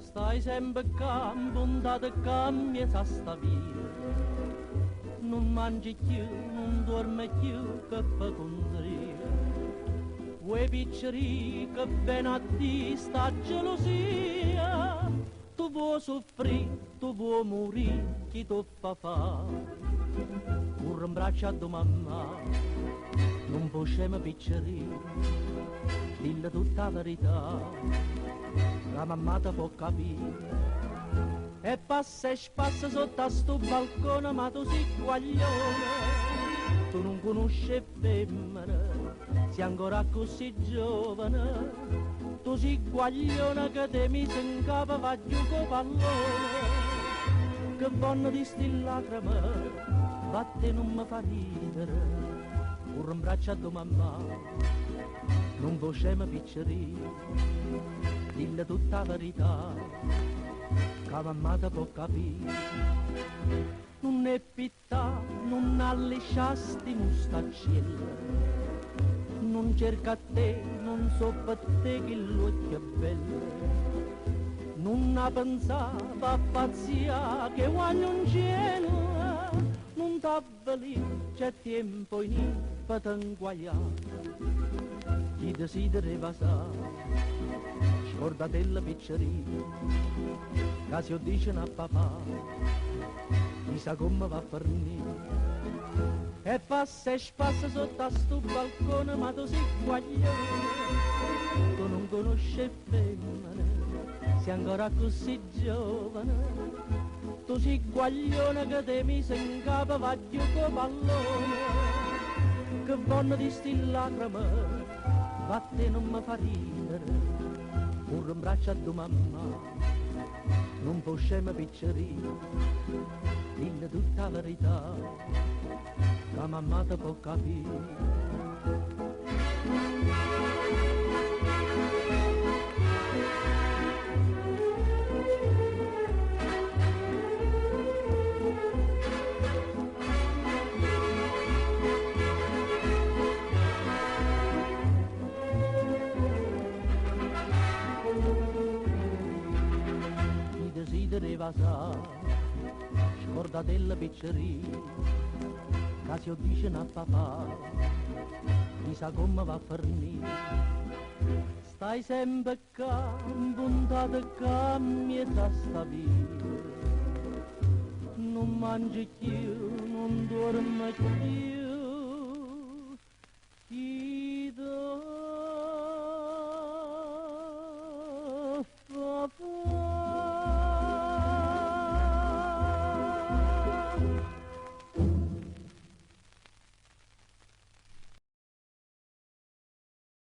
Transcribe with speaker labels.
Speaker 1: Stai sempre qua, puntata qua, miezza sta vita. Non mangi più, non dormi più, che fa contria. Vuoi picceri, che ben a te sta gelosia. Tu vuoi soffrire, tu vuoi morire, chi ti fa fare? Un abbraccio a tua mamma, non possiamo picceri, dille tutta la verità, la mamma ti può capire. E passa sotto a sto balcone, ma tu sei guaglione, tu non conosci femmine, sei ancora così giovane, tu sei guaglione che te mi si in capo va giù con pallone, che vanno di sti lacrime, vatte non mi fa ridere, un abbraccio a tua mamma, non possiamo picceri, dille tutta la verità, che mamma ti può capire. Non è pittà, non ha lisciasti mustaccielle, non cerca te, non so per te che l'occhio è bello, non ha pensato a pazzia che guagno un cielo, non t'avveli, c'è tempo in per t'inguagliare, chi desidera sa, scordate la piccerina, che se dicono a papà, chissà come va a finire. E passa sotto a sto balcone, ma tu sei guaglione, tu non conosci femmine, sei ancora così giovane, tu sei guaglione che te mi si in capo va giù con pallone, che vanno di sti lacrime, vatte non mi fa ridere, un abbraccio a tua mamma, non possiamo picceri, dille tutta la verità, la mamma ti può capire. Chi desidera sa, scordate la piccerina, che se dicono a papà, chissà come va a finire. Stai sempre qua, puntata qua, miezza sta vita, non mangi più, non dormi più,